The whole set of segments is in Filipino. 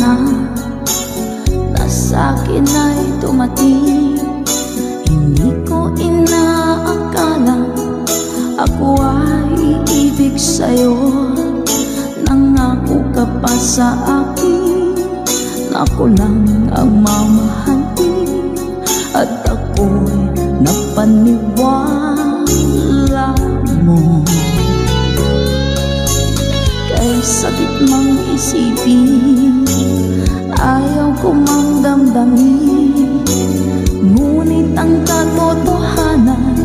sana na sa'kin ay dumating. Hindi ko inaakala ako ay iibig sa'yo. Nangako ka pa sa akin na ako lang ang mamahalin, at ako'y napaniwala mo. Kay sakit mang isipin, ayaw ko mang damdamin, ngunit ang katotohanan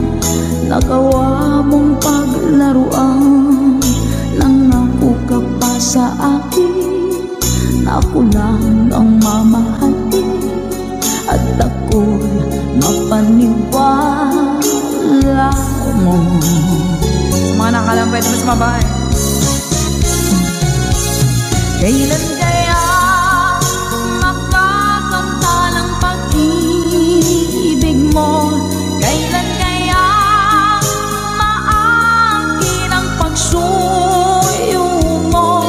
nagawa mong paglaruan. Nangako ka pa sa akin na ako lang ang mamahalin, at ako'y mapaniwala mo. Sa mga nakalang pwede mo sumabay. Kailan kaya makakanta ng pag-ibig mo? Kailan kaya maangkin ang pagsuyo mo?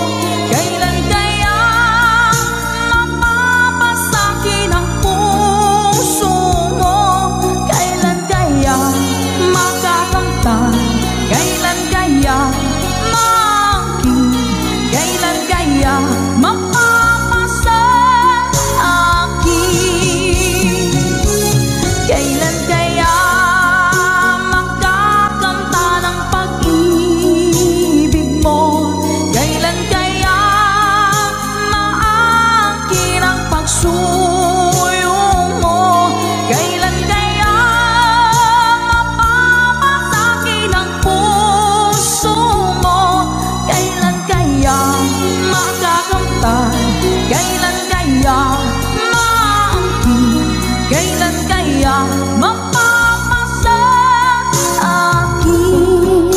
Kailan kaya mapapasakin ang puso mo? Kailan kaya makakanta? Kailan kaya maangkin? Kailan kaya mapapasa akin? Kailan kaya makakanta ng pag-ibig mo? Kailan kaya maangkin ang pagsuyo mo? Kailan kaya mapapasakin ang puso mo? Kailan kaya makakamtan? Kailan kaya maangkin? Kailan kaya mapapasa akin?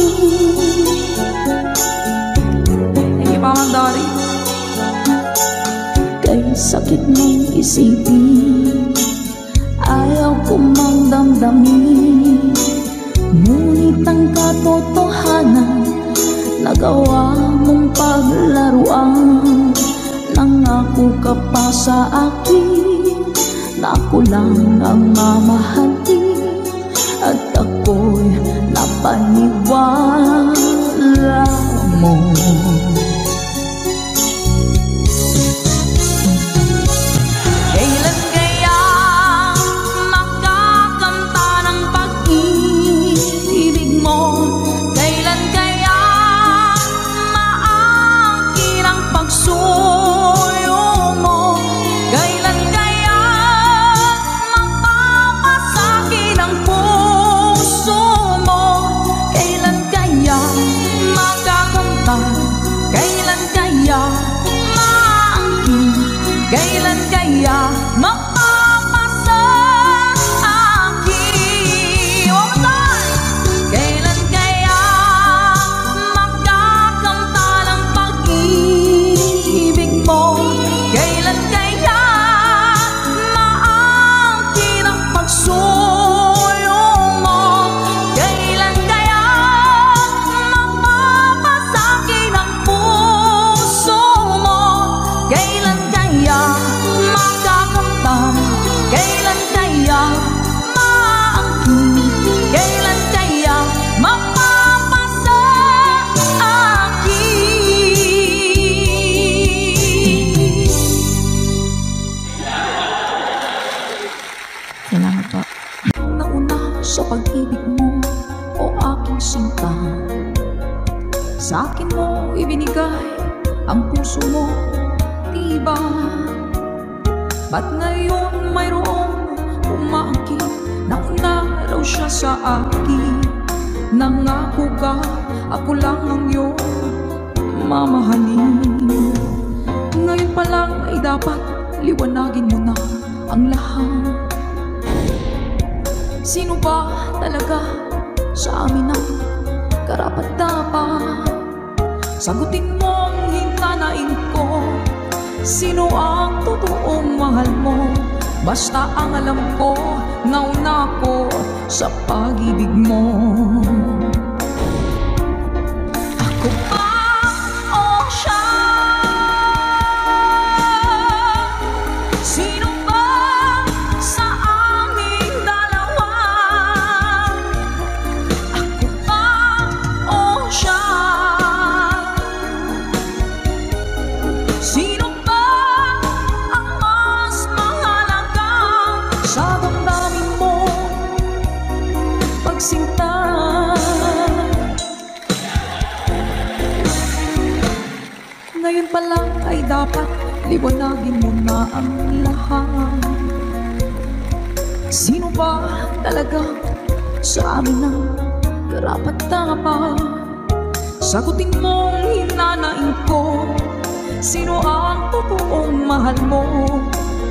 Thank you, Mama Dory. Kay sakit mong isipin, ayaw ko mang damdamin, ngunit ang katotohanan nagawa mong paglaruan. Nangako ka pa sa akin na ako lang ang mamahalin, at ako'y napaniwala mo. Kailan kaya makakanta ng pag-ibig mo? Kailan kaya maangkin ang pagsuyo mo? Kailan kaya mapapasakin ang puso mo? Kailan kaya makakanta? Kailan kaya maangkin? Kailan kaya mapapasa akin? One more time! Kailan kaya makakanta ng pag-ibig mo? Kailan kaya maangkin ang pagsuyo mo? Kailan kaya mapapasakin ang puso mo? Kailan kaya makakanta? Kailan kaya maangkin? Kailan kaya mapapasa akin? Salamat po. Nauna sa pag-ibig mo, o aking sinta, sa akin mo ibinigay ang puso mo, diba? Ba't ngayon mayroong umaangkin? Nauna raw siya sa akin. Nangako ka, ako lang ang iyong mamahalin. Ngayon pa lang ay dapat liwanagin mo na ang lahat. Sino ba talaga sa amin ang karapat-dapat? Sagutin mo ang hintanain ko. Sino ang totoong mahal mo? Basta ang alam ko, nauna ko sa pag-ibig mo. Ako ba o siya? Ngayon pa lang ay dapat liwanagin mo na ang lahat. Sino ba talaga sa amin ang karapat-dapat? Sagutin mong hinanain ko, sino ang totoong mahal mo?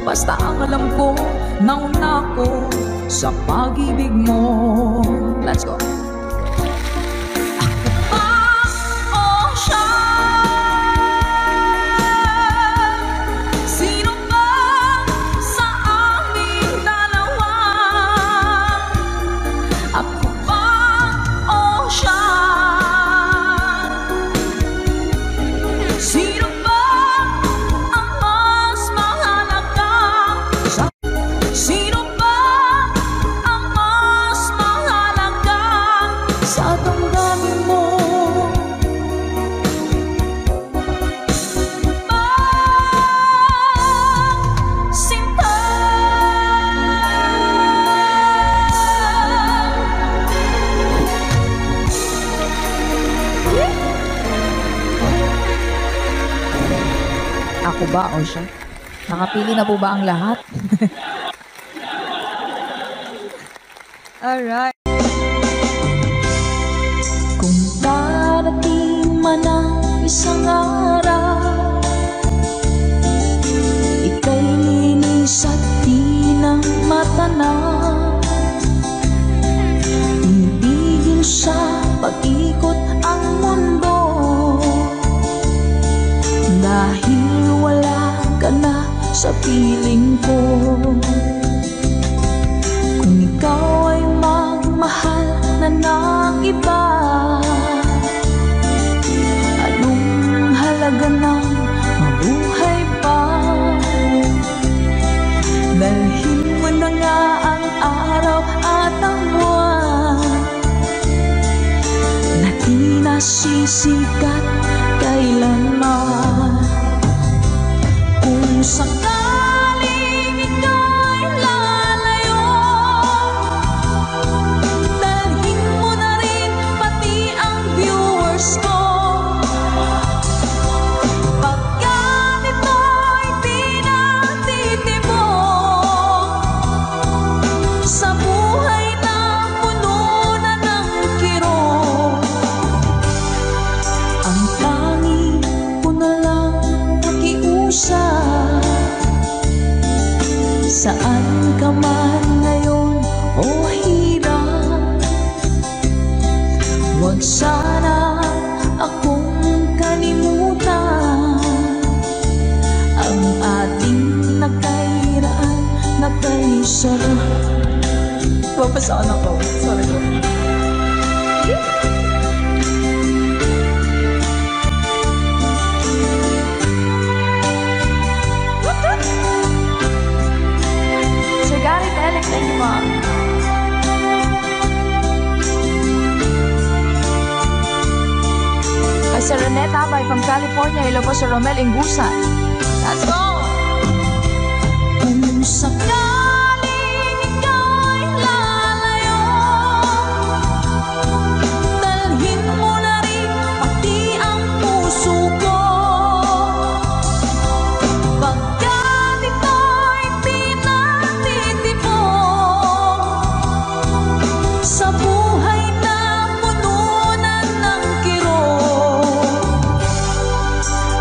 Basta ang alam ko, nauna ko sa pag-ibig mo. Let's go. Ako ba o siya? Nakapili na po ba ang lahat? Alright. Kung darating man ang isang araw, ika'y linis at di na matanaw, tinigil sa pag-ikot ang mundo, dahil wala ka na sa piling ko. Kung ikaw ay magmahal na ng iba, anong halaga ng mabuhay pa? Dalhin mo na nga ang araw at ang buwan na di nasisikat kailanman. Kung sakaling ikaw ay lalayo, dalhin mo na rin pati ang viewers ko. Pagkat ito'y di natitibok sa buhay na puno na ng kirot, ang tangi ko na lang pakiusap. Saan ka man ngayon o hirap, huwag sana akong kalimutan. Ang ating nakairaan, nakaisarap. Papasaan ako. Sorry ko. Sir Gary Telek, thank you, ma'am. Kay Sir Reneta by from California, hello po Sir Romel Ingusan. Let's go! Kung sakaling ikaw ay lalayo, dalhin mo na rin pati ang puso ko. Pagkat ito'y di natitibok sa buhay na puno na ng kirot,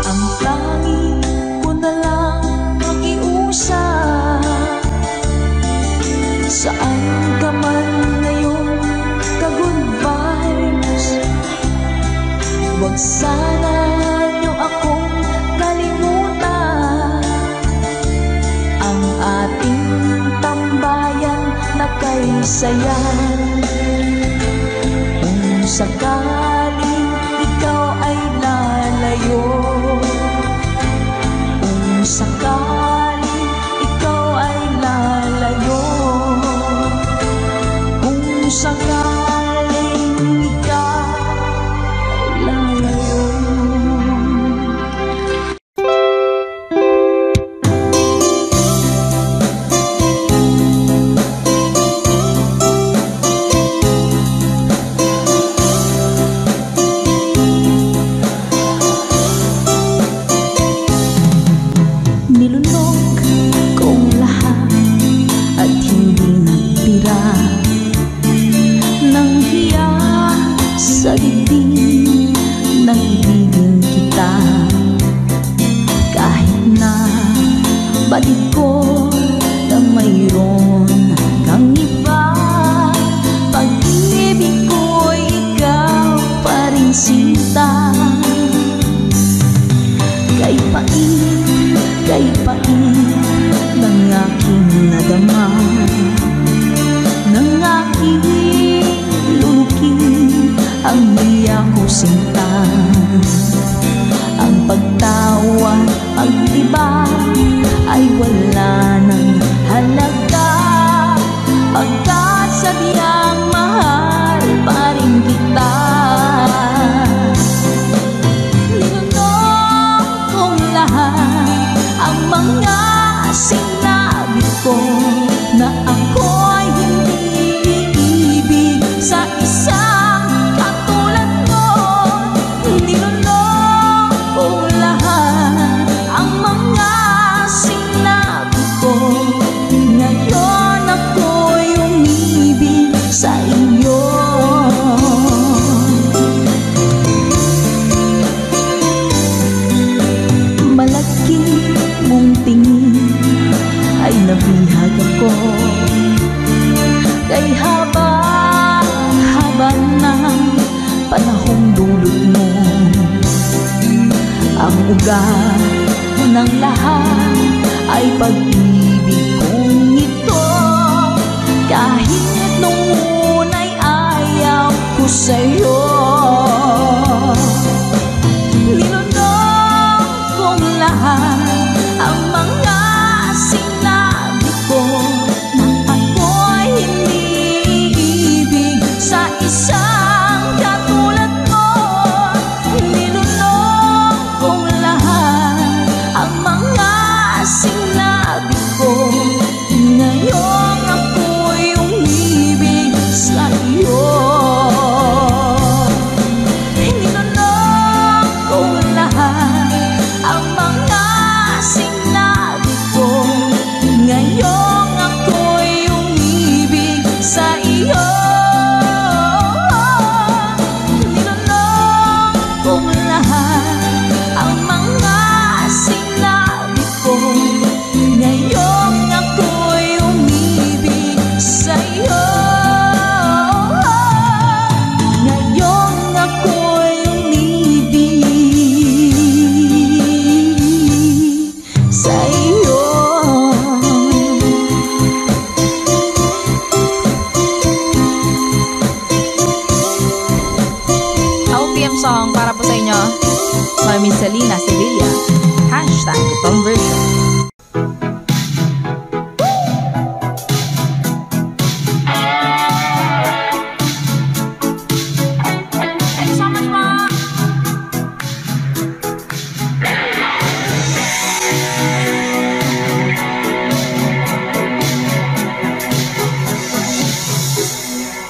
ang tangi ko na lang pakiusap. Saan ka man ngayon, ka-good vibes, huwag sana niyo akong kalimutan. Ang ating tambayan na kay sayan. Kung sakaling ikaw ay lalayo, kung sakaling ikaw ay lalayo, kung sakaling ikaw ay lalayo. ugat ng lahat ay pag-ibig kong ito. Kahit nung una'y ayaw ko sa'yo, nilunok kong lahat ang mga sinabi ko nang ako'y hindi ibig sa isang katulad mo. Nilunok kong lahat ang mga sinabi ko, ngayong ako'y umibig sa iyo. Nilunok kong lahat ang mga sinabi ko, ngayong ako'y umibig sa iyo. Nilunok kong lahat ang mga sinabi ko, ngayong ako'y umibig sa iyo. Ngayong ako'y umibig sa iyo. OPM song para po sa inyo, Mami Selena Sevilla. Hashtag conversion. Thank you so much, Ma.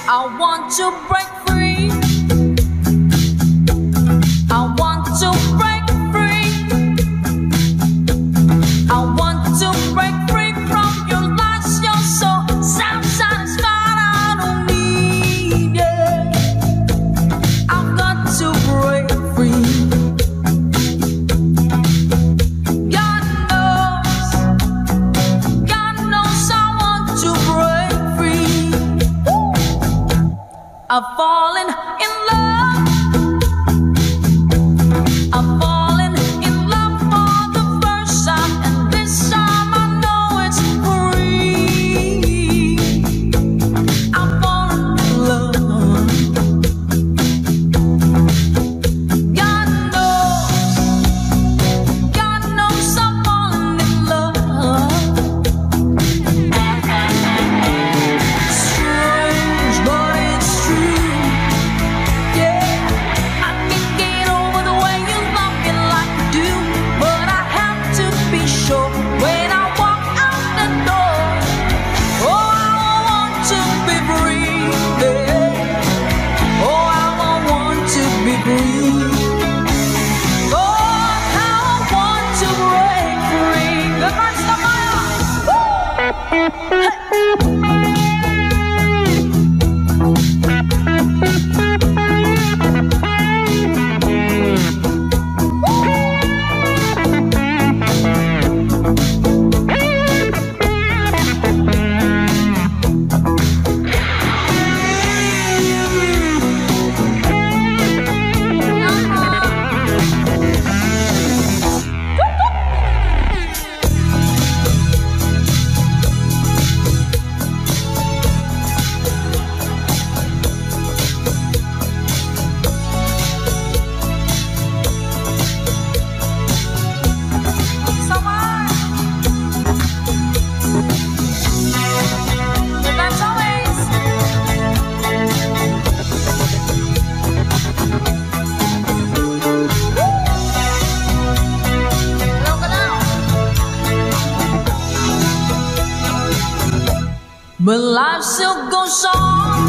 I want to break free. I want to break free. I want to break free from your lies. You're so self-satisfied. I don't need it. I've got to break free. God knows I want to break free. I've fallen in love. I've fallen in love for the first time, and this time I know it's free. I've fallen in love. God knows I've fallen in love. Strange, but it's true. Yeah, I can't get over the way you love me like you do, but I have to be sure when I walk out the door. Oh, I want to be free. Yeah. Oh, I want to be free. Oh, how I want to break free. Good night, Samaya. But life still goes on.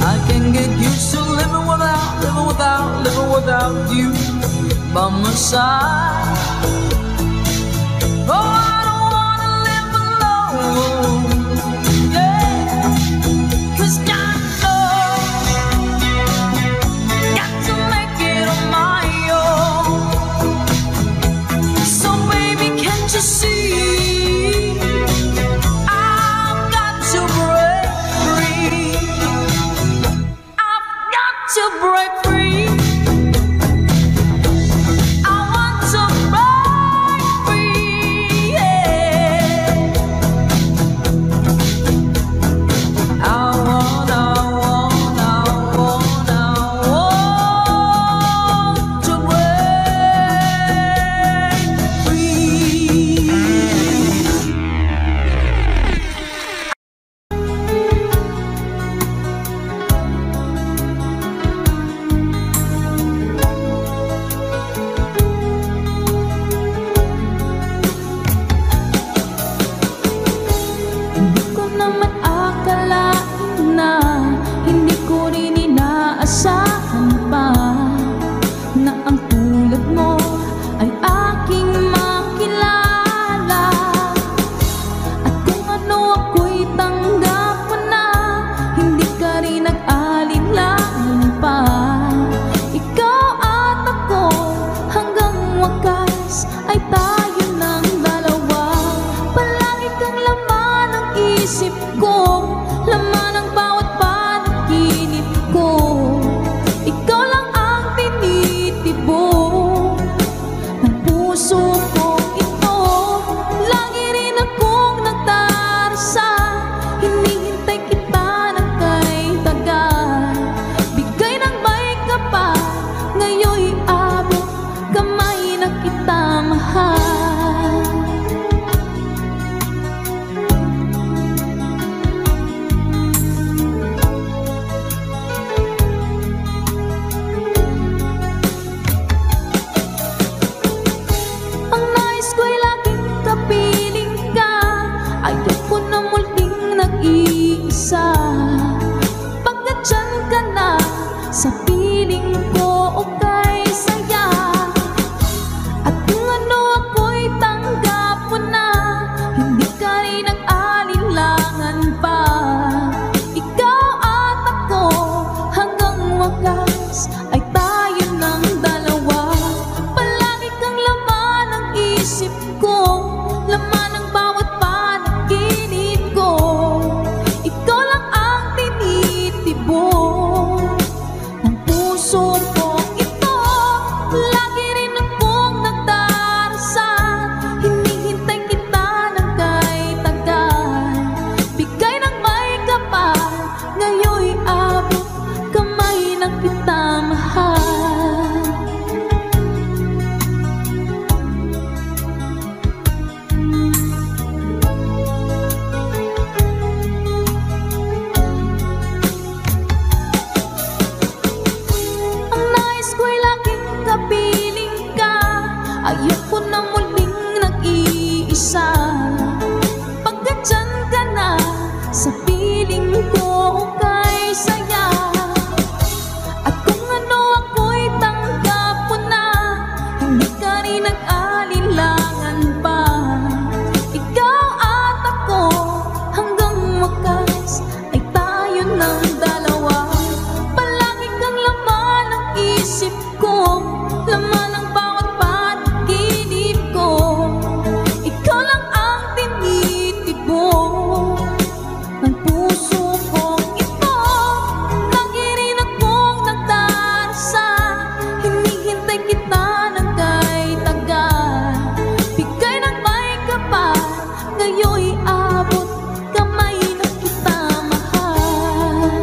I can't get used to living without you by my side. Oh, I don't wanna live alone. Yeah, 'cause God knows, got to make it on my own. So baby, can't you see? To break free. piling ko okay saya. At kung ano ako'y tanggap mo na, hindi ka rin nag-alinlangan pa. Ikaw at ako hanggang wakas ay tayo ng dalawa. Palagi kang laman ng isip ko, laman ng bawat panaginip ko. Ikaw lang ang tinitibok ng puso ko ito. Lagi rin akong nagdarasal, hinihintay kita ng kay tagal. Bigay ng may kapal, ngayon'y abot kamay ng kita mahal. Ang nais ko'y laging kapiling ka, ayoko na muling nag-iisa. Pagkat dyan ka na, sa piling ko okay saya. At kung ano ako'y tanggap mo na, hindi ka rin nag-alinlangan pa. Ikaw at ako hanggang wakas ay tayo ng dalawa. Palagi kang laman ng isip ko, laman ng bawat panaginip ko. Ikaw lang ang tinitibok ng puso ko ito. Lagi rin akong nagdarasal, hinihintay kita ng kay tagal. Bigay ng may kapal, ngayon'y abot kamay na kita mahal.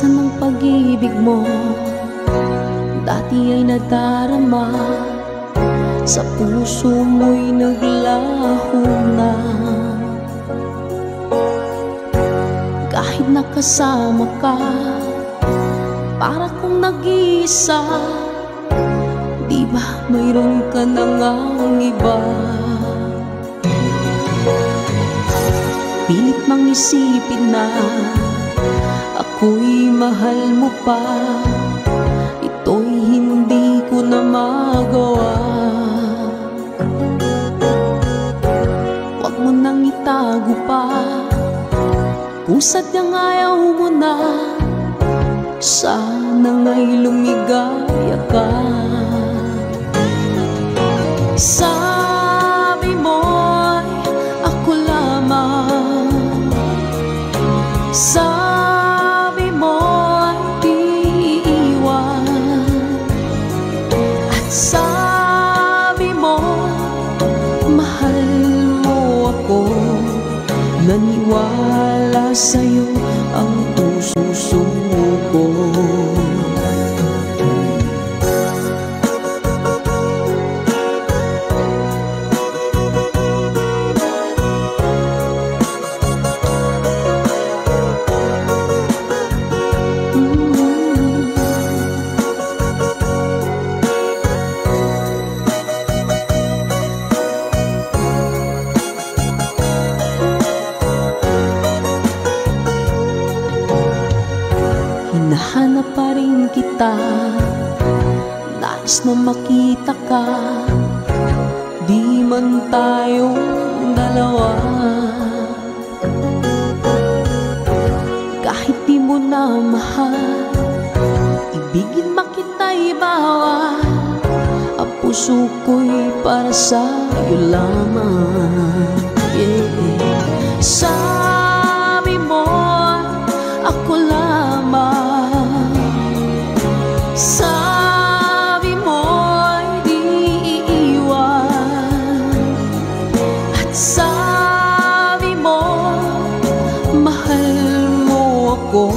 Asan ang pag-ibig mo? Dati ay nadarama, sa puso mo'y naglaho na. Kahit nakasama ka, para kong nag-iisa. Di ba mayroon ka na ngang iba? Pilit mang isipin na ako'y mahal mo pa. Ito'y hindi ko na magawa. Huwag mo nang itago pa, kung sadyang ayaw mo na. Sana nga'y lumigaya ka. Sabi mo'y ako lamang, sabi mo'y di iiwan, at sabi mo mahal mo ako. Naniwala sa'yo ang puso ko. Hinahanap pa rin kita, nais na makita ka. Di man tayong dalawa, kahit di mo na mahal, ibigin makita'y bawal. Ang puso ko'y para sa'yo lamang, yeah. Sabi mo ako lamang, sabi mo'y di iiwan, at sabi mo mahal mo ako.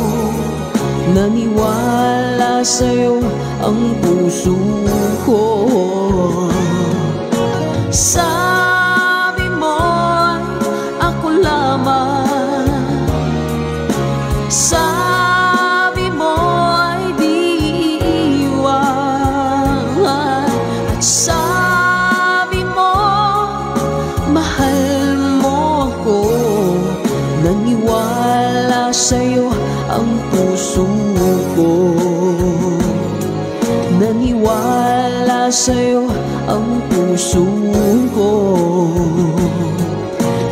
Naniwala sa'yo ang puso ko. Sabi mo'y ako lamang, sabi mo'y di iiwan, at sabi mo mahal mo ako. Naniwala sa'yo ang puso ko. Naniwala sa'yo ang puso ko.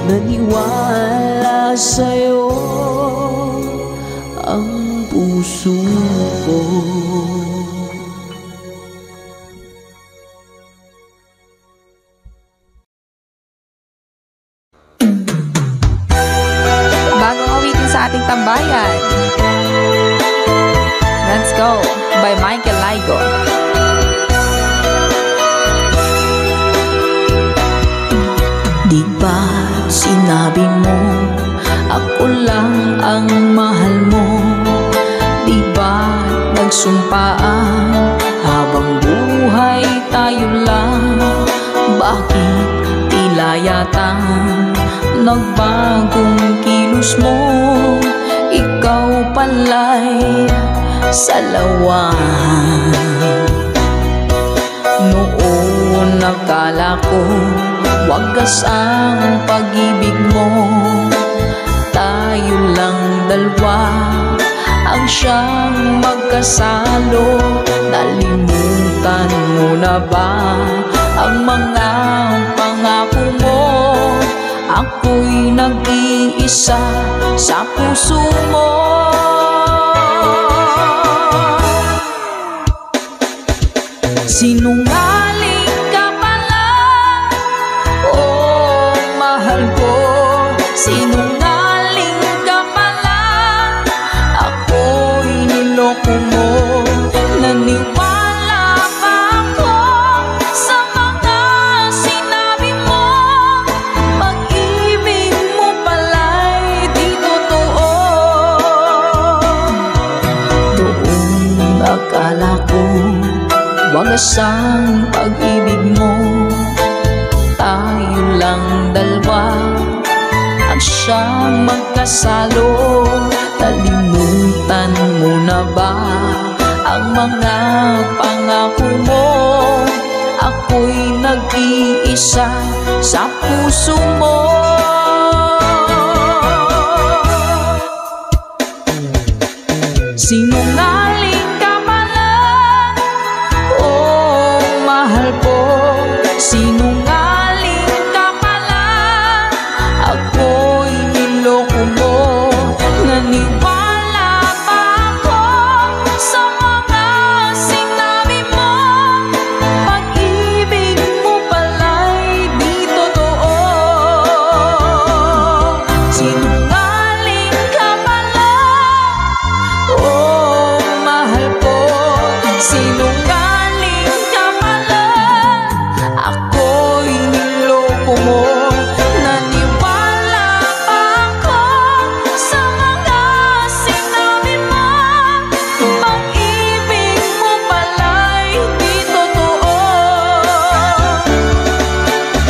Naniwala sa'yo ang puso ko. Bagong awitin sa ating tambayan. Let's Go by Michael Laigo. Di ba't sinabi mo ako lang ang mahal mo? Di ba't nagsumpaan habang buhay tayo lang? Bakit tila yata nagbagong kilos mo? Ikaw pala'y salawan. Noon nakala ko wagas ang pag-ibig mo. Tayo lang dalawa ang siyang magkasalo. Nalimutan mo na ba ang mga pangako mo? Ako'y nag-iisa sa puso mo. Sinungaling ka pala, oh mahal ko. Sinungaling ka pala, ako'y niloko mo. Naniwala pa ako sa mga sinabi mo. Pag-ibig mo pala'y di totoo. wagas ang pag-ibig mo. Tayo lang dalawa at siyang magkasalo. Kalimutan mo na ba ang mga pangako mo? Ako'y nag-iisa sa puso mo. Sinungaling ka pala, oh mahal ko. Sinungaling ka pala, ako'y niloko mo. Naniwala pa ako sa mga sinabi mo. Pag-ibig mo pala'y di totoo. Sinungaling ka pala, oh mahal ko. Sinungaling ka pala, ako'y niloko mo. Naniwala pa ako sa mga sinabi mo. Pag-ibig mo pala'y di totoo.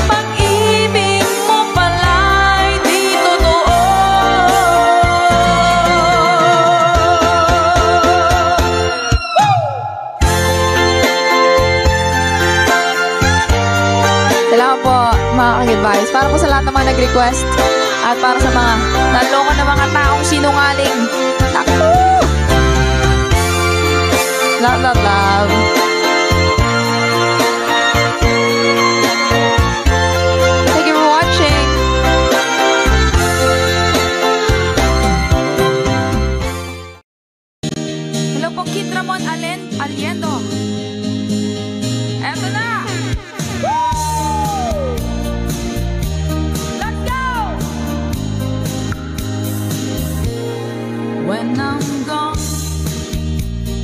Pag-ibig mo pala'y di totoo. Salamat po mga ka-advice. Para po sa lahat ng mga nag-request at para sa mga naloko na mga taong sinungaling. Naku! Love, love, love. Thank you for watching. Hello po, Kid Ramon Aliendo. Eto na! Let's go! When I'm gone,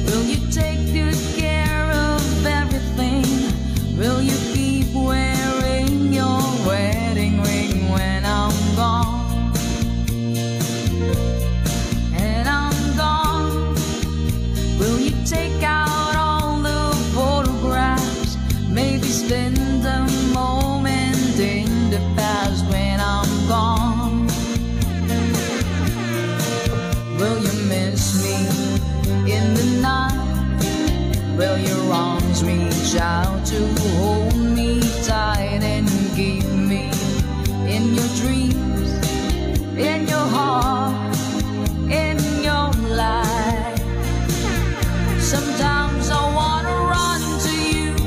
will you take good care of everything? Will you keep wearing your wedding ring when I'm gone? And I'm gone, will you take out all the photographs? Maybe spend a moment in the past when I'm gone. Will you miss me in the night? Will your arms reach out to hold me tight and keep me in your dreams, in your heart, in your life? Sometimes I wanna run to you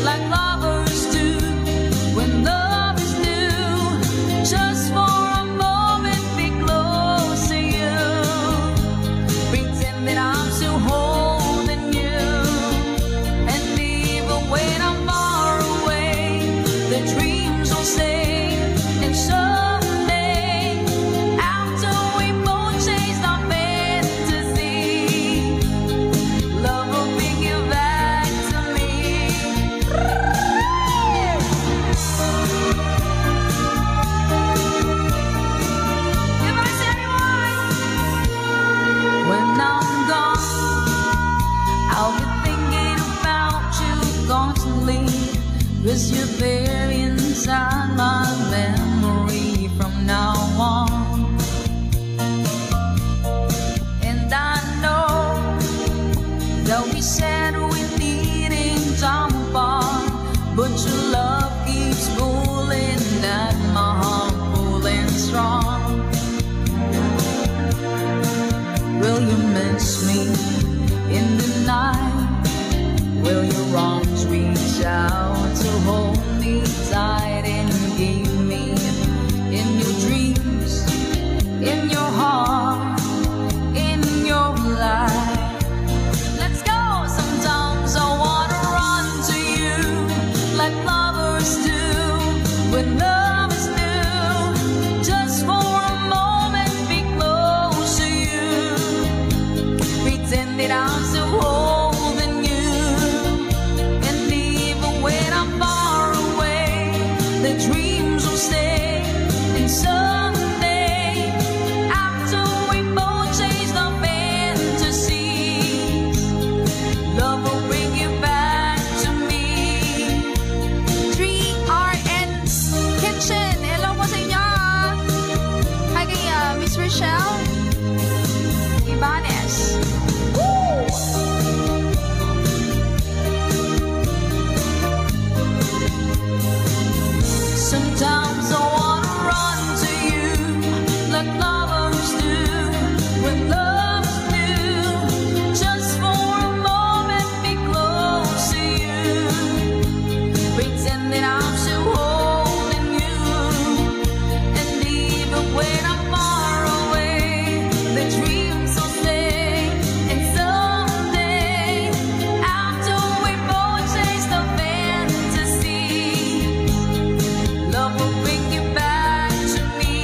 like lovers do when love is new. Just for a moment be close to you. Pretend that I'm still holding you. And even when I'm far away, the dreams will stay. And someday, after we both chased our fantasy, love will bring you back to me. If I say why, when I'm gone, I'll be thinking about you constantly. 'Cause you're there inside my memory from now on. And I know that we said we needed time apart, but your love keeps pulling at my heart, pulling strong. Will you miss me in the night? Will your arms reach out to hold me tight and keep me in your dreams, in your heart, in your life? Let's go! Sometimes I wanna run to you like lovers do when love is new. Just for a moment be close to you. Pretend that I'm still holding you. And even when I'm far away, the dreams will stay. And someday, after we both chased our fantasies, love will bring you back to Sometimes I wanna run to you like lovers do when love's new. Just for a moment be close to you, pretend that I'm still holding you. And even when I'm far away, the dreams will stay. And someday, after we both chase the fantasy, love will bring you back to me.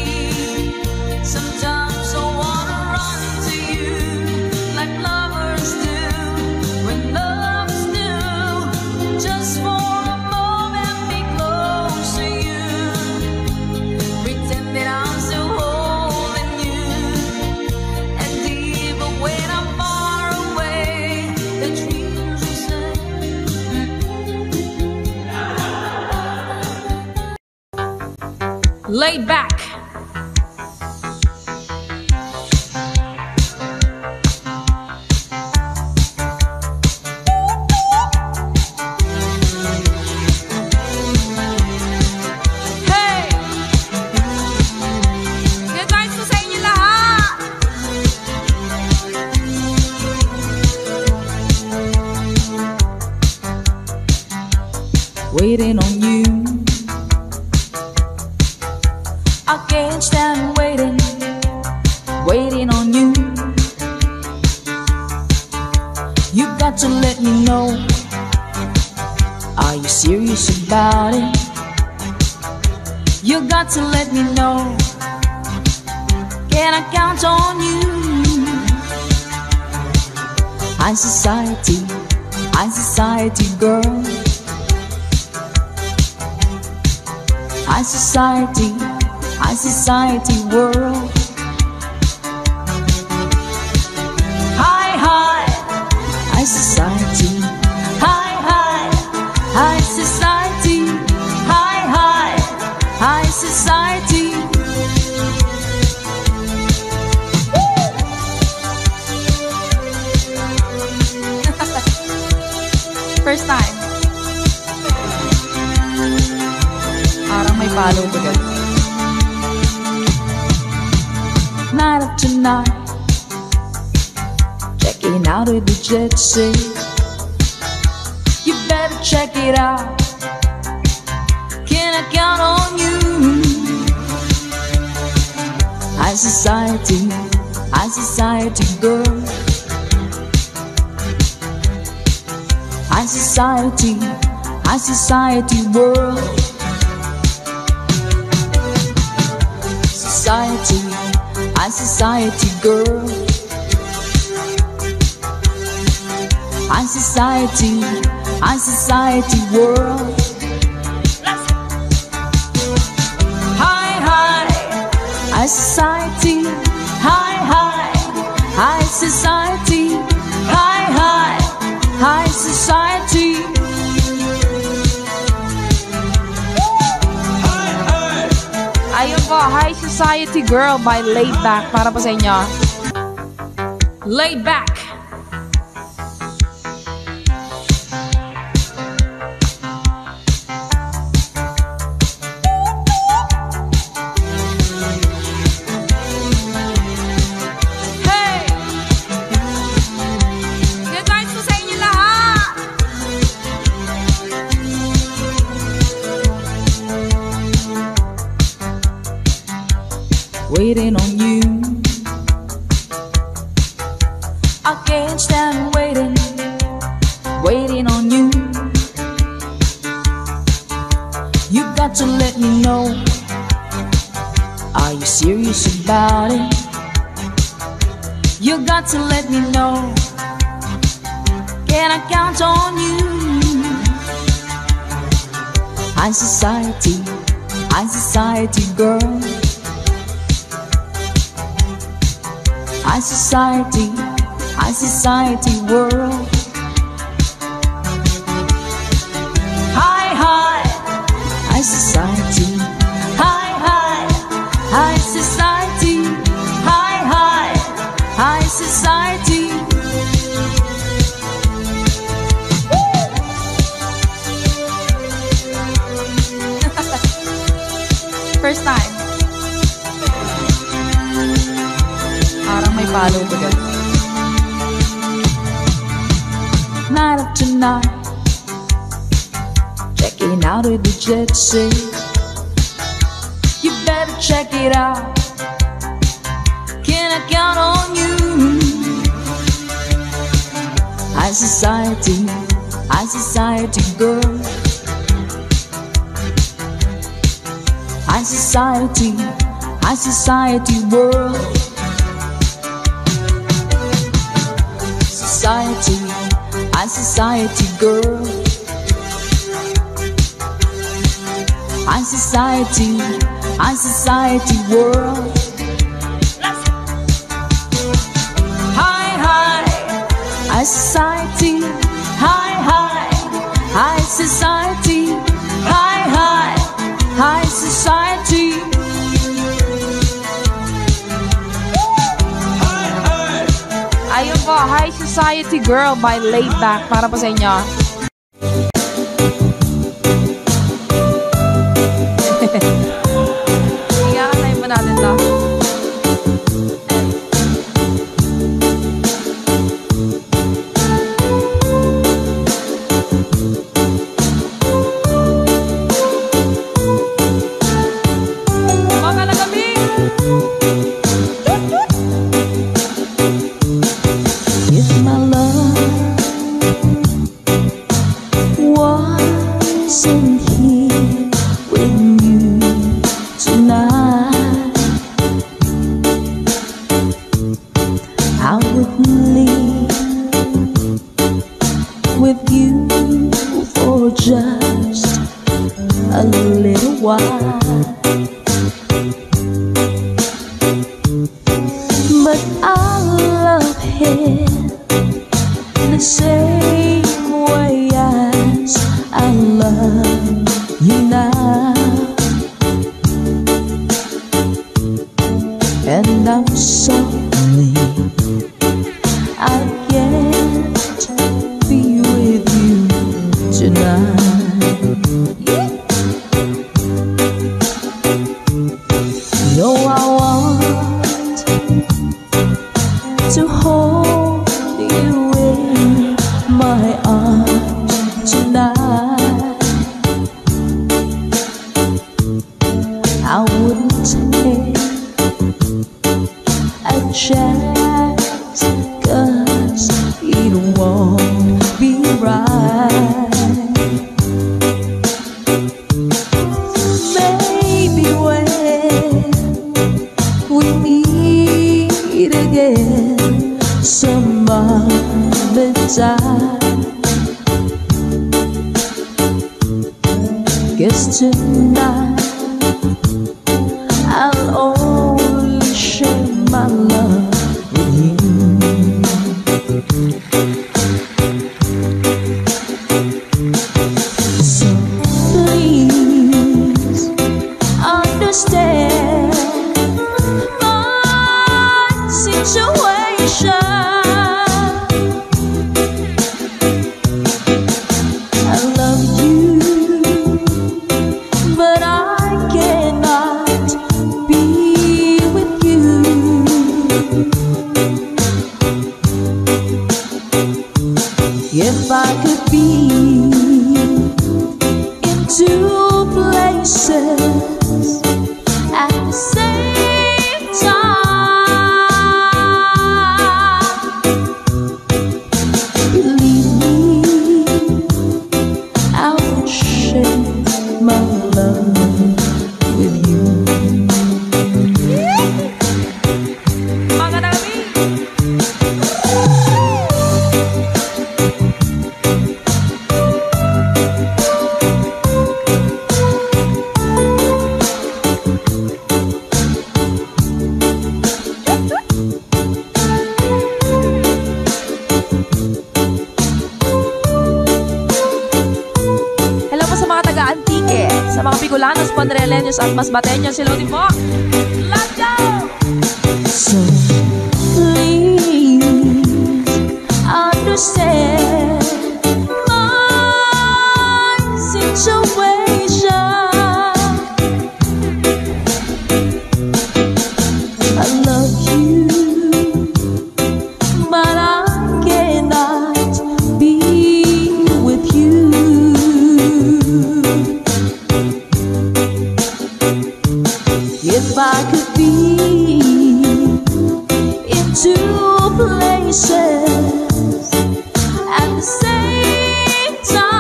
Sometimes I wanna run to you like lovers do when love's new. Just for a moment be close to you, pretend that I'm still holding you. And even when I'm far away, the dreams will say. Laid back. Hey! Good vibes po sa inyo lahat! Waiting on you, I can't stand waiting, waiting on you. You got to let me know, are you serious about it? You got to let me know, can I count on you? High society girl. High society world. High society, high society, high society. First time. Parang may palo to guys. Night after night, checking out with the jet set. You better check it out, can I count on you? High society girl. High society world. High society girl. High society world. High society, high society, high society. Ayun po, High Society Girl by Laid Back. Para po sa inyo. Laid back. Hey! Good vibes po sa inyo lahat! Waiting on you, I can't stand waiting, waiting on you. You got to let me know, are you serious about it? You got to let me know, can I count on you? High society girl. High society world. High society, high society, high society. First time. Parang may follow ko dyan. Night after night, checking out with the jet set. You better check it out. Can I count on you? High society girl. High society world. High society girl. High society world. High society, high society, high society. Ayun po, High Society Girl by Laid Back. Para po sa inyo. Iyakatayin po natin to. If my love wasn't here with you tonight, I would leave with you for just a little while. But I love him the same way as I love you now, and I'm sorry I can't be with you tonight. No, I want to hold you in my arms tonight. I wouldn't take a chance, 'cause it won't be right. Maybe when we meet again some other time, 'cause tonight I'll only share my love with you. So please understand my situation. I love you, but I cannot be with you. If I could be in two places at the same time, believe me, I would share my love with you. Mga nami! Hello po sa mga taga-Antique, sa mga Bicolanos, Ponreleños at Masbateños. Hello din po! Let's go! So please understand my situation. if I could be in two places at the same time.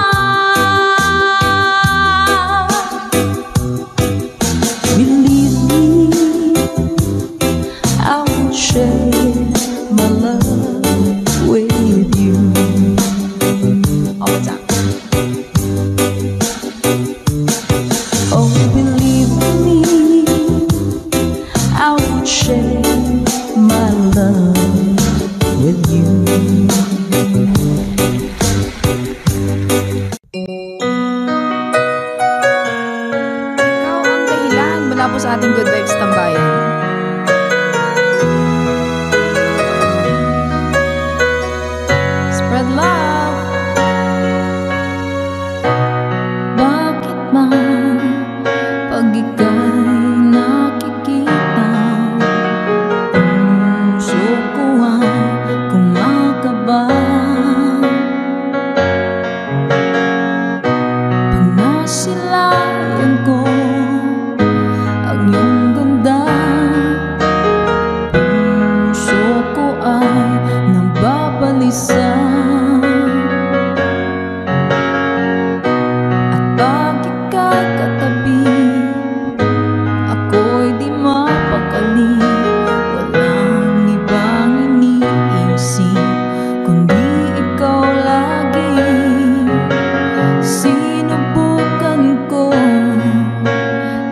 Believe me, I will share my love with you all the time. Oh, believe me, I would share my love with you. Ikaw ang dahilan mula po sa ating Good Vibes Tambayan. Spread love. Bakit man pag ika'y nakikita, puso ko ay kumakaba? Pag nasilayan ko ang iyong ganda, puso ko ay nababalisa. At pag ika'y katabi, ako'y di mapakali. Walang ibang iniisip kundi ikaw lagi. Sinubukan ko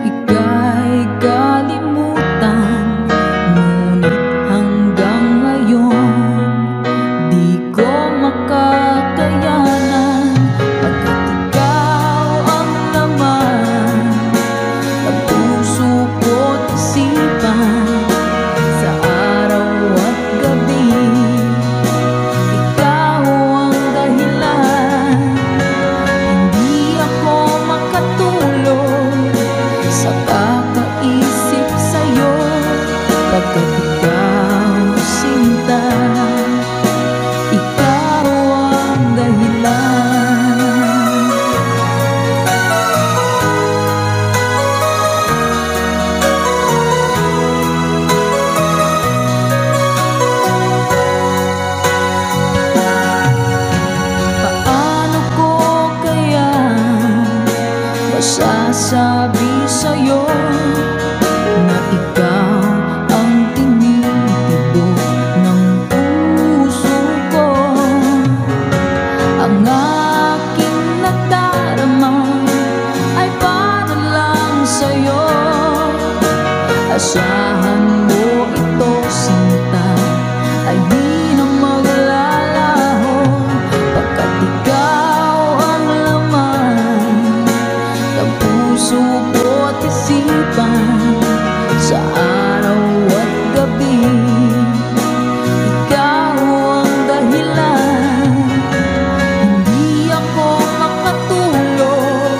ika'y kalimutan, ngunit hanggang ngayon di ko makakayanan. Pagkat ikaw ang laman ng puso ko't isipan, sa araw at gabi ikaw ang dahilan. Hindi ako makatulog sa kakaisip sa'yo, pagkat ikaw sinta, ikaw ang dahilan. Paano ko kaya masasabi sa'yo na ikaw ang tinitibok ng puso ko? Ang aking nadarama ay para lang sa'yo. Asahan mo ito, sinta, ay di na maglalaho, pagkat ikaw ang laman ng puso ko't isipan, sa araw at gabi ikaw ang dahilan. Hindi ako makatulog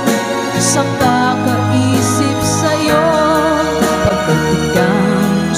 sa kakaisip sa'yo, pagkat ikaw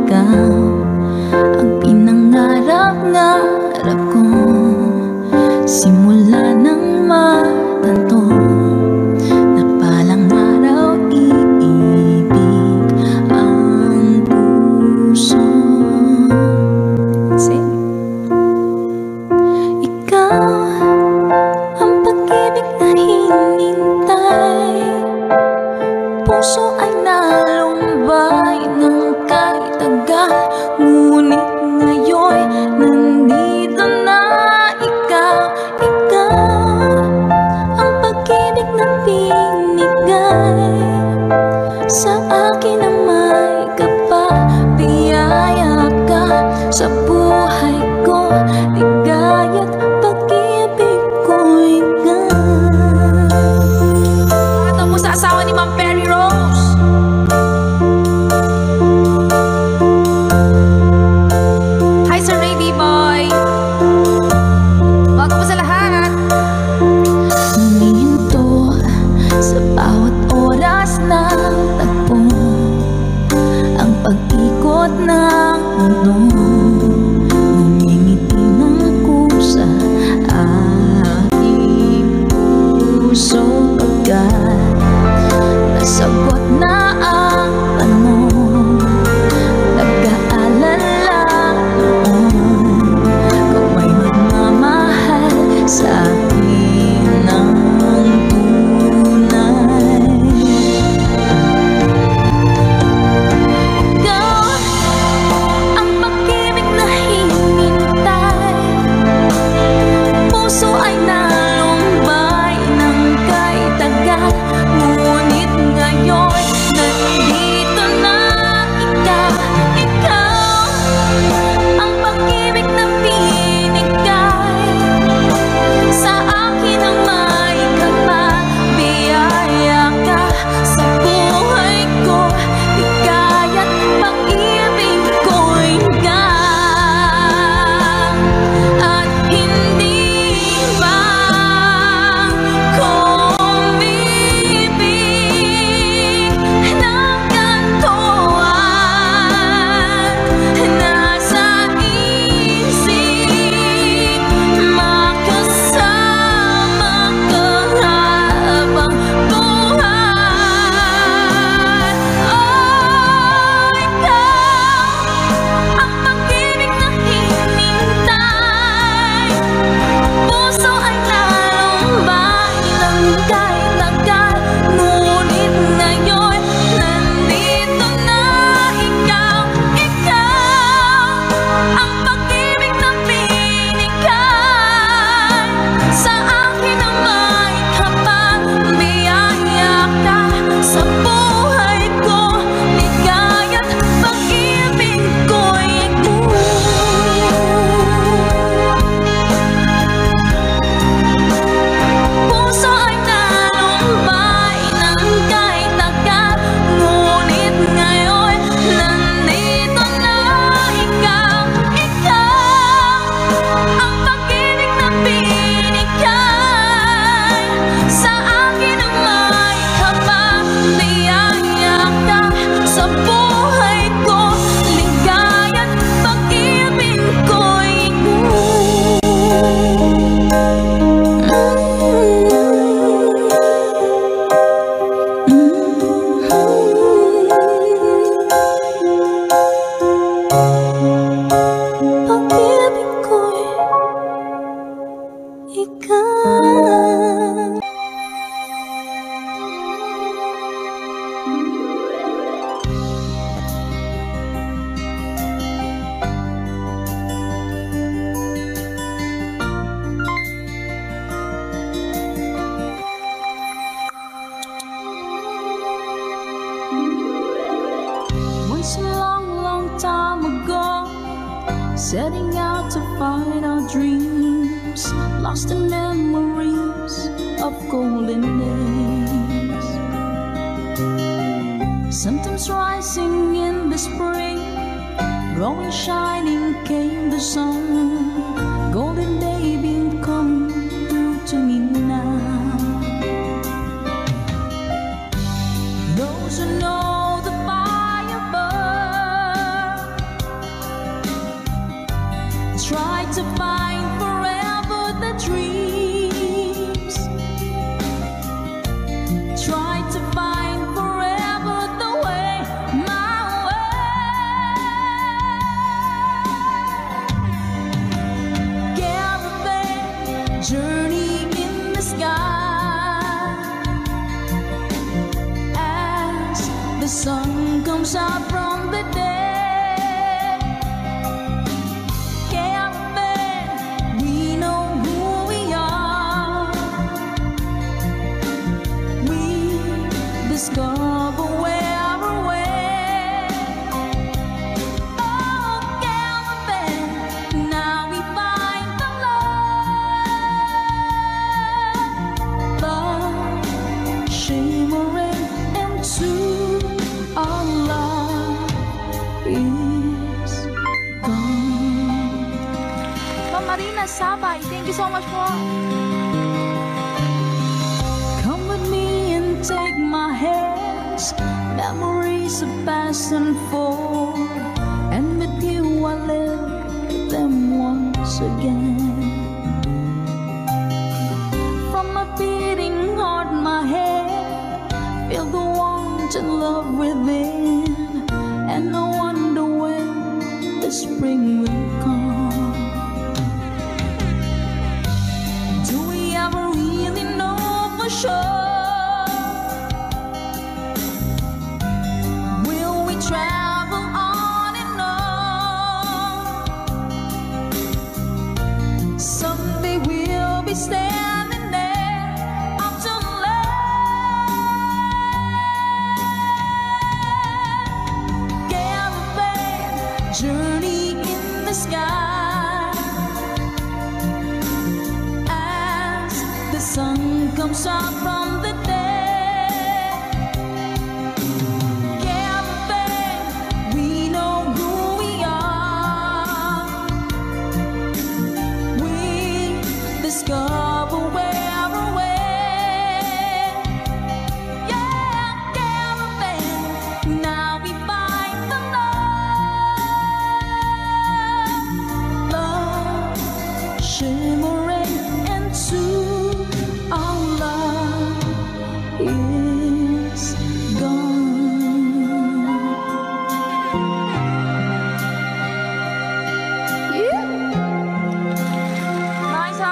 ikaw ang pinangarap-ngarap ko. Simula nang matanto na palang araw iibig ang puso. Sing. Ikaw ang pag-ibig na hinintay, puso ay nalumbay ng kahit tagal, ngunit ngayon nandito na ikaw. Ikaw ang pag-ibig na binigay sa akin na may kapabiyaya ka sa buhay ko. Ligaya't pag-ibig ko ikaw. Ito mo sa asawa ni Ma'am Perry Rose. Hi, Sir Ray D-Boy. Welcome po sa lahat. Huminto sa bawat oras ng tagpo, ang pag-ikot ng mundo. Ngumingiti ng kusa aking puso pagkat nasagot na ang tanong. Nag-aalala noon kung may magmamahal sa akin ng tunay. Ikaw ang pag-ibig na hinintay, puso ay nalumbay ng kahit tagal, ngunit ngayon nandito na ikaw. Ikaw ang pag-ibig na binigay sa akin na may kapabiyaya ka sa buhay ko. Ligaya't pag-ibig ko ikaw, at hindi ba kumibig ng ganito at nasa isip makasama ka habang buhay. Oh, ikaw ang pag-ibig na hinintay, puso ay nalumbay ng kahit tagal, ngunit ngayon nandito na ikaw. Ikaw ang pag-ibig na binigay sa akin na may kapabiyaya ka sa buhay ko. Ligaya't pag-ibig ko ikaw. Puso ay nalumbay ng kahit tagal, ngunit ngayon nandito na ikaw. Ikaw ang pag-ibig na binigay sa akin na may kapabiyaya ka sa buhay ko. Ligaya't pag-ibig ko pag-ibig ko ikaw. Once a long, long time ago, setting out to find our dreams, lost in memories of golden days. Sometimes rising in the spring, growing shining came the sun. Golden day beam come through to me now. Those who know the fire burn to find forever the dreams. Try to find forever the way, my way. Caravan journey in the sky as the sun comes out from the day. Discover where we're way. Oh, caravan, now we find the love shimmering into our love is gone. Ma'am Marina Sabay, thank you so much po. Come with me and take my hands, memories of past unfold, and with you I live them once again. From my beating heart, my head, feel the warmth and love within, and I wonder when the spring will come. Do we ever really know for sure? Travel on and on. Someday we'll be standing there up to land. Caravan journey in the sky as the sun comes out from the day. Discover where we're way. Yeah, caravan, now we find the love shimmering into our love is gone.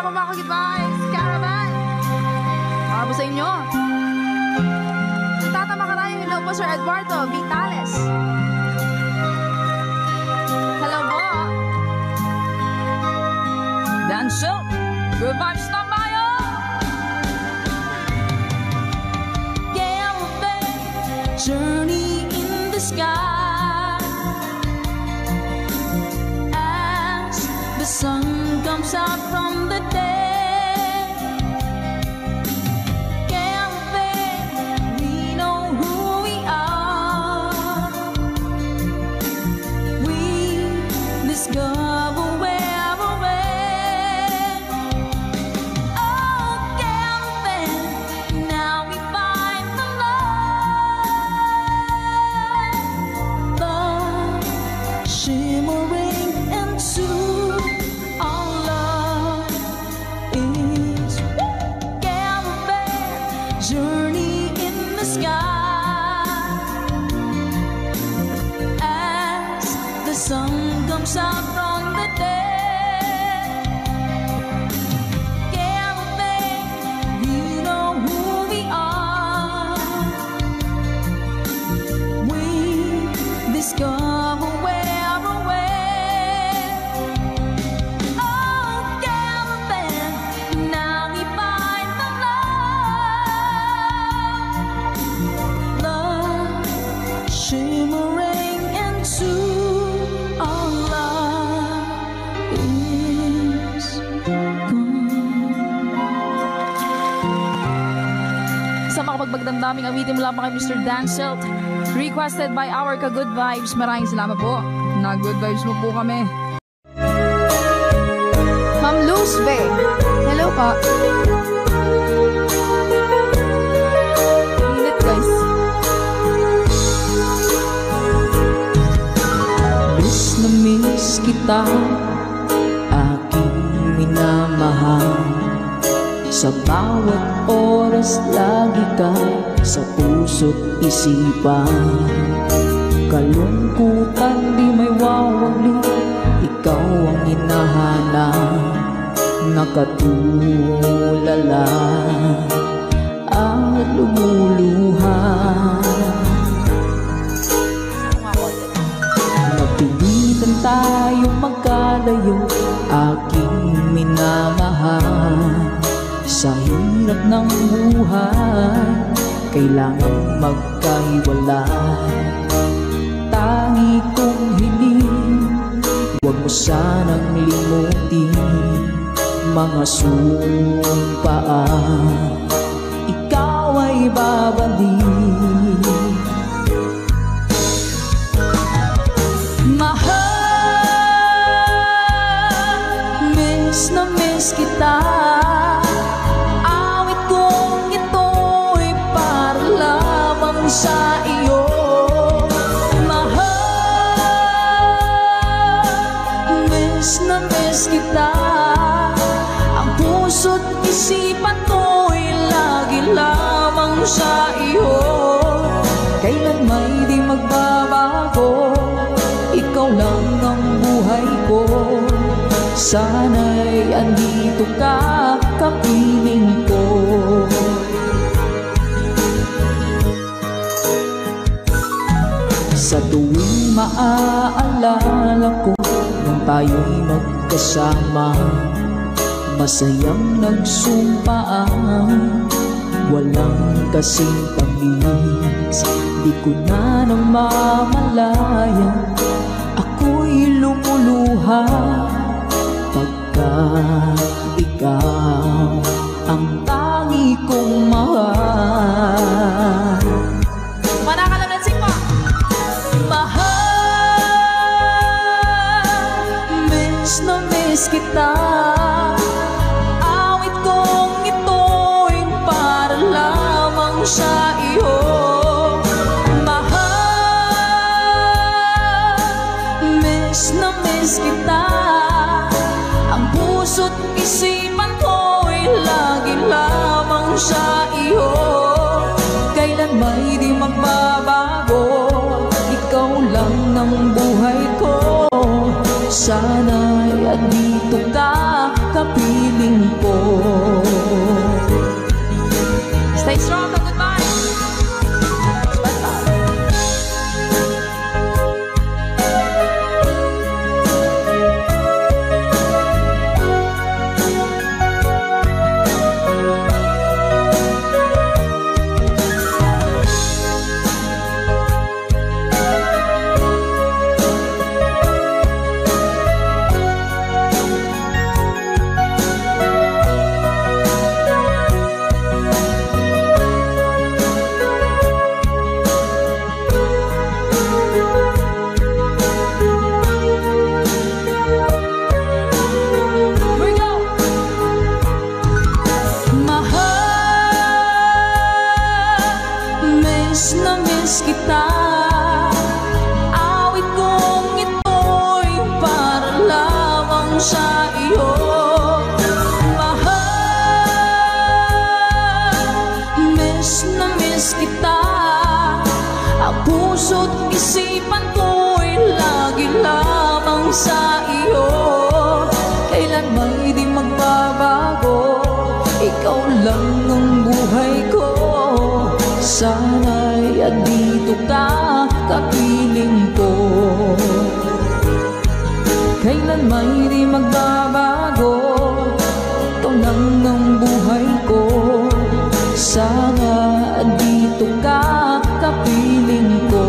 Mga ka-Good-Vibes, Caravan. Para po sa inyo. Tatama ka tayo. Hello po, Sir Eduardo Vitales. Hello po. Dancel, good vibes na tayo. Caravan journey in the sky as the sun comes out from the day. Caravan, we know who we are. We discover where we're way. Oh, caravan, now we find the love shimmering into our love is caravan journey in the sky as the sun comes out from the day. Caravan, we know who we are. We discover where we're way. Oh, caravan, now we find the love shimmering into our love is gone. Sa makapagbagdamdaming awitin mula pa kay Mr. Dancel, requested by our ka-Good-Vibes. Maraming salamat po. Na-good vibes mo po kami. Ma'am Luz Bay. Hello po. Init guys. Miss na miss kita, Sa bawat oras lagi ka sa puso't isipan. Kalungkutan di may wawagli, ikaw ang hinahanap. Nakatulala at lumuluha. Napilitan tayong magkalayo, aking minamahal. Sa hirap ng buhay, kailangang magkahiwalay. Tangi kong hiling, huwag mo sanang limutin mga sumpaan, ikaw ay babalik. Mahal, miss na miss kita. Awit kong ito'y para lamang sa iyo. Mahal, miss na miss kita. Puso't isipan ko'y lagi lamang sa iyo. Kailan may di magbabago, ikaw lang ang buhay ko. Sana'y andito ka, kapiling ko. Sa tuwing maaalala ko nung tayo'y magkasama, masayang nagsumpaan, walang kasing tamis. Di ko na namamalayan, ako'y lumuluha pagka ikaw ang tangi kong mahal. Manakalanasing pa! Mahal, miss na miss kita. Sa iyo, mahal, miss na miss kita. Ang puso't isipan ko'y lagi lamang sa iyo. Kailan may di magbabago, ikaw lang ng buhay ko. Sana'y andito ka, kapiling ko. Stay strong. Sa iyo, mahal, miss na miss kita. Ang puso't isipan ko'y lagi lamang sa iyo. Kailan may di magbabago, ikaw lang ang buhay ko. Sana'y andito ka, kapiling ko. Kailan may di magbabago, ito lang ang buhay ko. Sana andito ka, kapiling ko.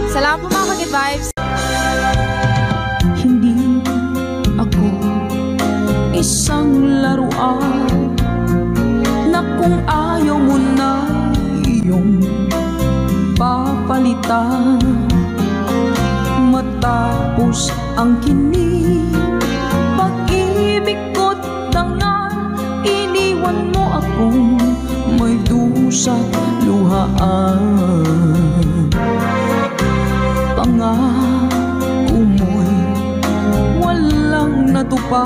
Salamat po mga Ka-Good Vibes. Hindi ako isang laruan na kung ayaw mo na iyong papalitan. Matapos ang kinig, pag-ibig ko't dangal, iniwan mo akong may dusa pa,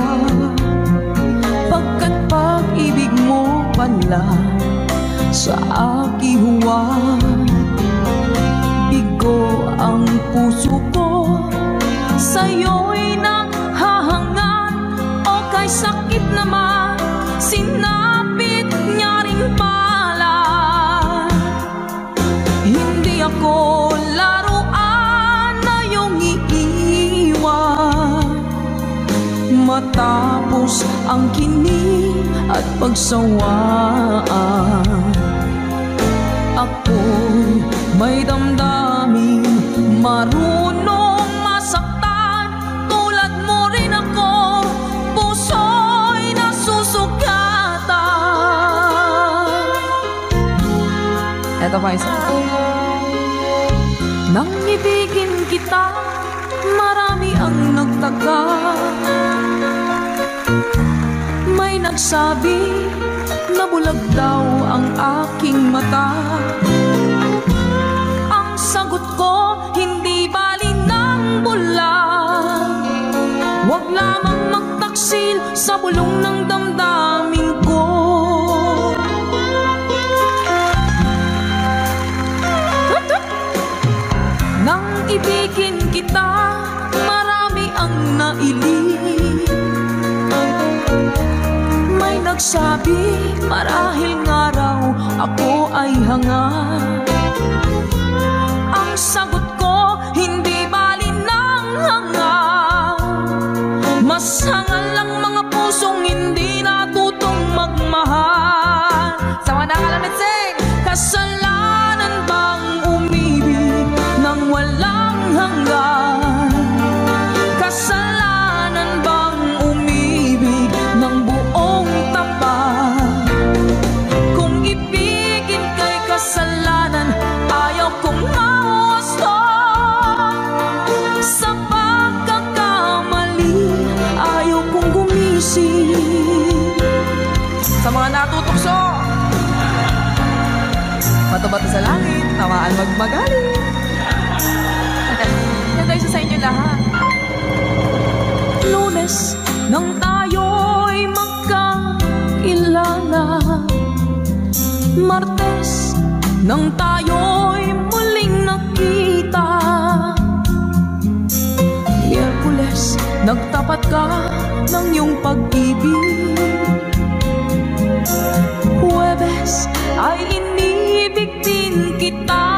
pagkat pag-ibig mo pala sa akihuwag. Bigo ang puso ko, sa'yo'y nanghahangat, o kay sakit naman sinapit niya ring pala. Hindi ako laruan na iyong iiwan, matapos ang kinig at pagsawaan. Ako'y may damdamin, marunong masaktan, tulad mo rin ako, puso'y nasusugatan. Eto pa isa. Nang ibigin kita, marami ang nagtaka. May nagsabi na bulag daw ang aking mata. Ang sagot ko, hindi bali ng bulag, huwag lamang magtaksil sa bulong ng damdamin ko. Nang ibigin kita, marami ang nailip. May nagsabi, marahil nga raw ako ay hanga. Ang sagot ko, hindi bali ng hanga, mas hangal lang mga pusong hindi natutong magmahal. Sama na kalamit, sing! Kasalanan bang umibig nang walang hanggan? Kasalanan bang umibig ng buong tapat? Kung ibigin kay kasalanan, ayaw kong mawasto. Sa pagkakamali, ayaw kong gumising. Sa mga natutokso, bato-bato sa langit, tamaan magmagaling. Yan guys, sa inyo lahat. Lunes nang tayo'y magkakilala, Martes nang tayo'y muling nakita, Miyerkules nagtapat ka ng iyong pag-ibig, Huwebes ay inibig din kita,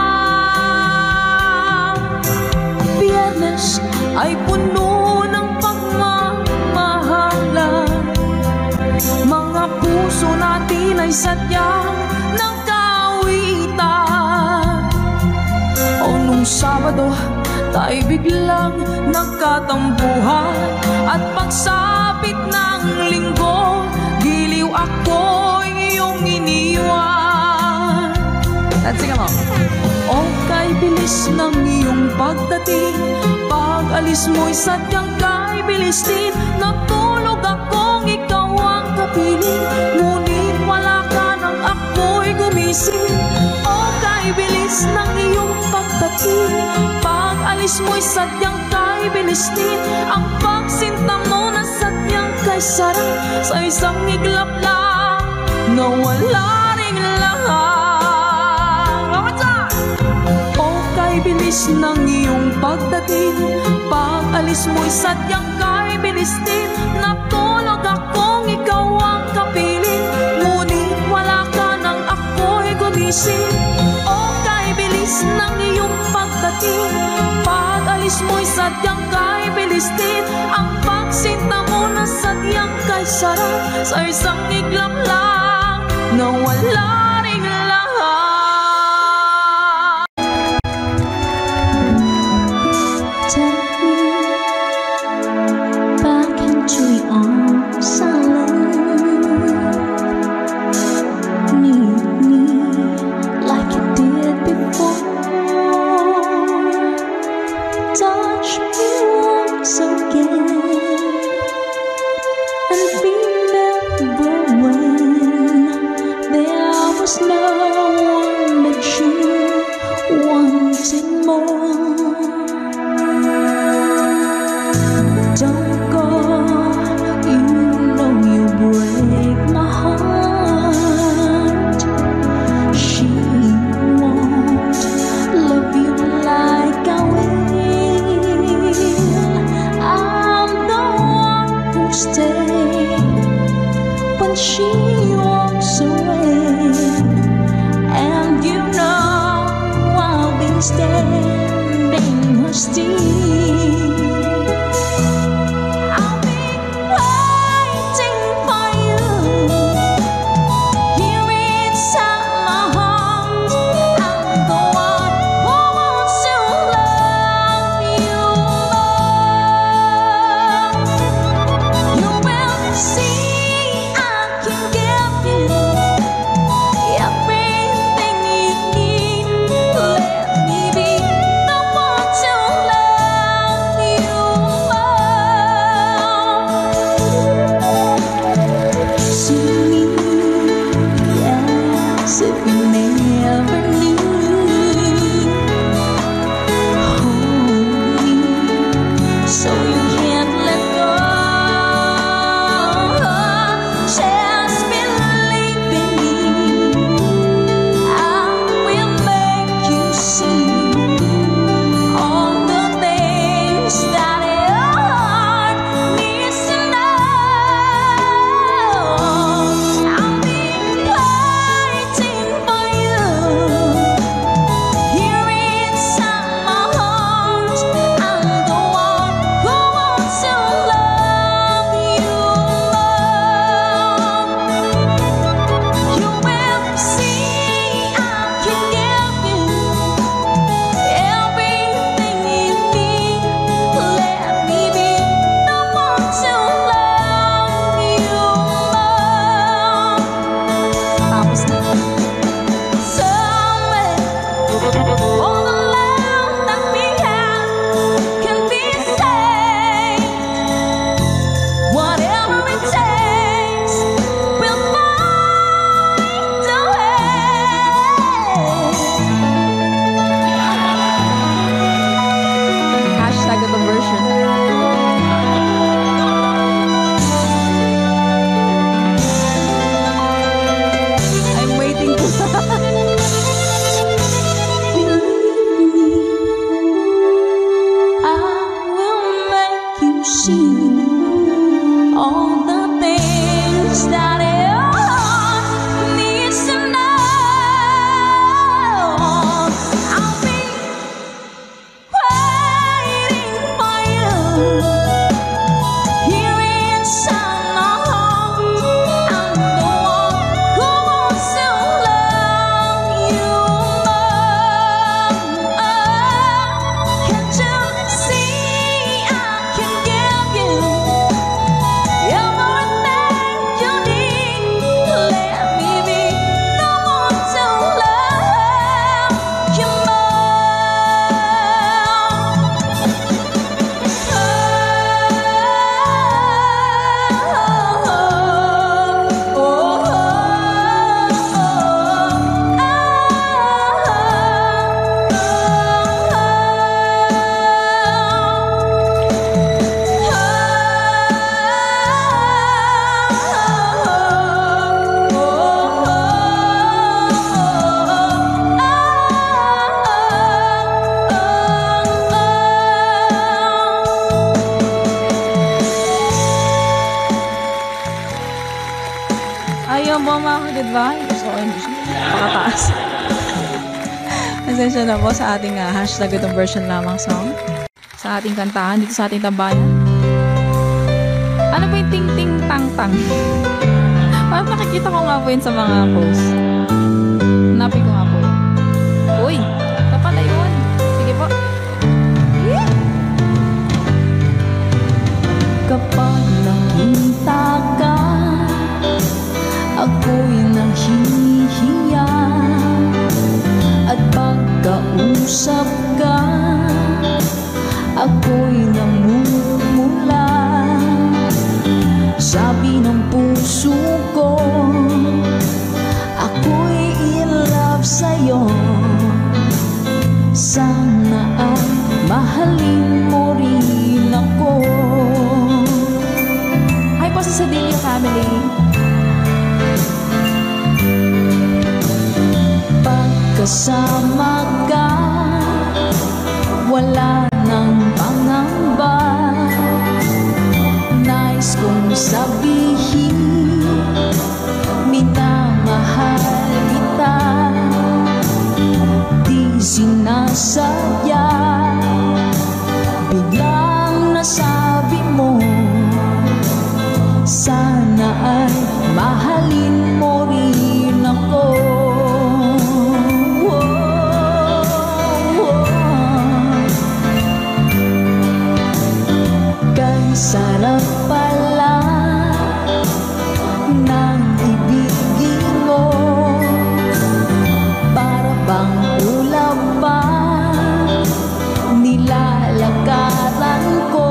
Biyernes ay puno ng pagmamahalan. Mga puso natin ay sadyang nagkawitan. O nung Sabado, tayo biglang nagkatampuhan, at pagsapit ng Linggo, giliw ako'y iyong iniwan. Sige mo. O kay bilis ng iyong pagdating, pag-alis mo'y sadyang kay bilis din. Natulog akong ikaw ang kapiling, ngunit wala ka nang ako'y gumising. O kay bilis ng iyong pagdating, pag-alis mo'y sadyang kay bilis din. Ang pagsinta mo na sadyang kay sarap, sa isang iglap lang nawala ring lahat. Bilis ng iyong pagdating, pag-alis mo'y sadyang kay bilis din. Natulog akong ikaw ang kapiling, ngunit wala ka nang ako'y gumising. O kay bilis ng iyong pagdating, pag-alis mo'y sadyang kay bilis din. Ang pagsinta mo na sadyang kay sarap, sa isang iglap lang nawala ring lahat. And remember when there stay when she walks away, and you know I'll be standing her still. I'll be waiting for you here inside my heart. I'm the one who wants to love you more. You will see I can give you everything you need. Let me be the one to love you more. See me as if you never knew. Hold me so you can't let go. Just believe in me. I will make you see all the things that your heart needs to know. I'll be waiting for you here inside my heart. I'm the one who wants to love you more. You will see I can give you everything you need. Let me be the one to love you more. Tapos na. Somewhere, all the love that we have can be saved. Whatever it takes, we'll find a way. Hashtag ito version. I'm waiting po. I will make you see all the things that your heart needs to know. I'll be waiting for you here inside my heart. I'm the one who wants to love you more. Can't you see I can give you everything you need? Let me be the one to love you Ayun po mga ka-goodbye. So, pakataas. Pasensya na po sa ating hashtag itong version lamang song. Sa ating kantahan dito sa ating tambayan. Ano ba yung ting-ting-tang-tang? Parang nakikita ko nga po yun sa mga posts. Hanapin ko nga po yun. Uy! Ito pala yun. Sige po. Yeah! Kapag nakita ka, ako'y nahihiya. At pagkausap ka, ako'y namumula. Sabi ng puso ko, ako'y in love sa'yo. Sana ay mahalin mo rin ako. Hi po sa Sadilio family. Pagkasama ka, wala nang pangamba. Nais ko kong sabihin, minamahal kita. Di sinasadya, biglang nasabi mo, sana ay mahalin mo rin ako. Kay sarap pala ng ibigin mo, para bang ulap pa nilalakaran ko.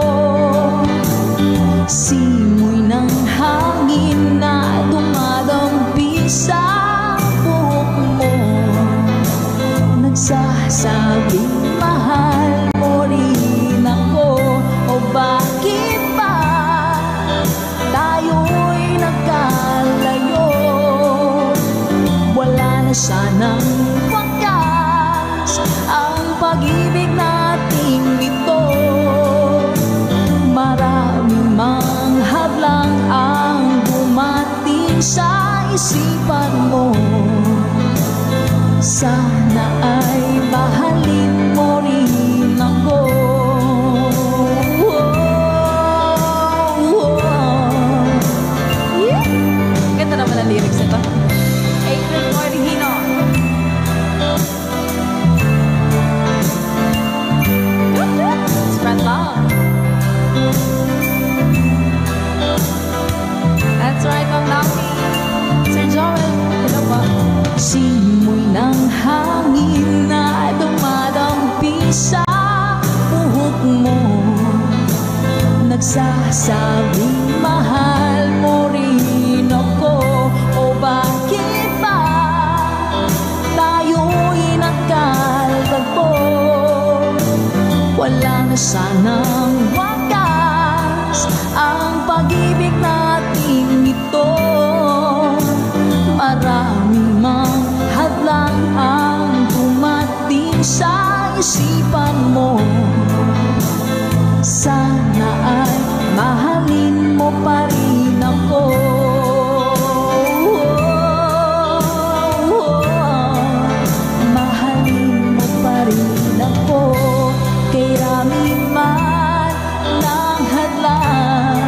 Simoy ng hangin na dumadampi sa buhok mo, nagsasabing mahal mo rin ako. O bakit ba tayo'y nagkalayo? Wala na sanang wakas ang pag-ibig nating ito. Maraming mga hadlang ang dumating sa isipan mo, sana ay mahalin mo rin ako. Ganda naman ang lyrics nito. April Corrigino. Spread love. That's right, Ma'am Naomi. Sir Joel, hello po. Simoy ng hangin na dumadampi sa buhok mo, nagsasabing mahal mo rin ako. O bakit ba tayo'y nagkalagpo? Wala na sanang wakas ang pag-ibig nating ito. Maraming mga hadlang ang dumating sa isipan mo, sana ay mahalin mo pa rin ako. Mahalin mo pa rin ako. Kay rami man ng hadlang,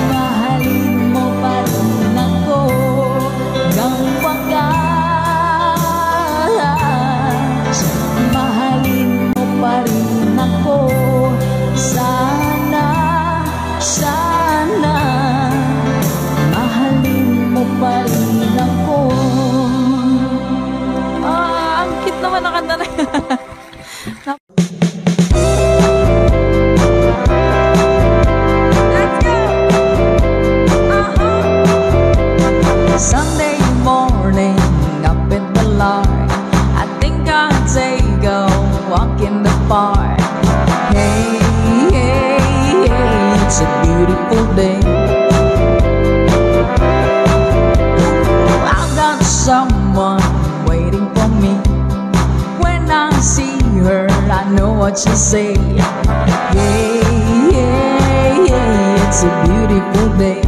mahalin mo pa rin ako. Hanggang wakas, mahalin mo pa rin ako. Sana, sana, mahalin mo pa rin ako. Ang cute naman ang kanta na yan. Let's go! Sunday morning, up in the lark, I think I'll take a walk in the park. Hey, hey, hey, it's a beautiful day. I've got someone waiting for me. When I see her, I know what she'll say. Hey, hey, hey, it's a beautiful day.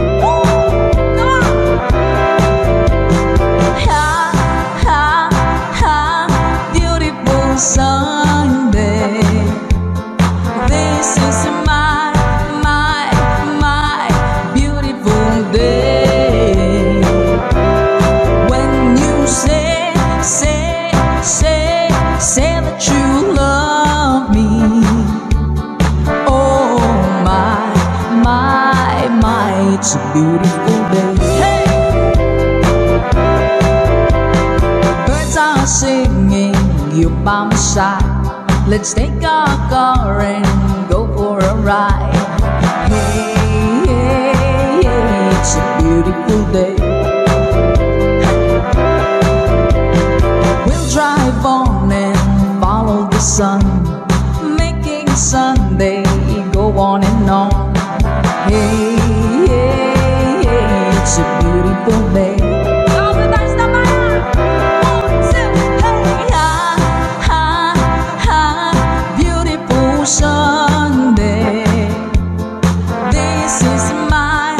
Sunday, this is my beautiful day. When you say that you love me, oh my, it's a beautiful day. Hey! Birds are singing, you by my side. Let's take our car and go for a ride. Hey, hey, hey, it's a beautiful day. We'll drive on and follow the sun, making Sunday go on and on. Hey, hey, hey, it's a beautiful day. Sunday, this is my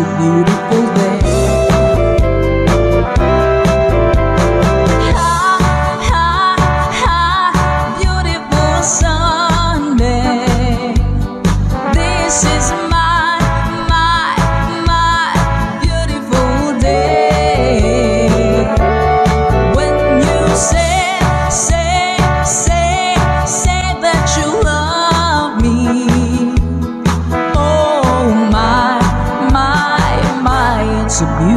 a beautiful day. Beautiful Sunday. This is my beautiful day. When you say that you love me. Oh my, it's a beautiful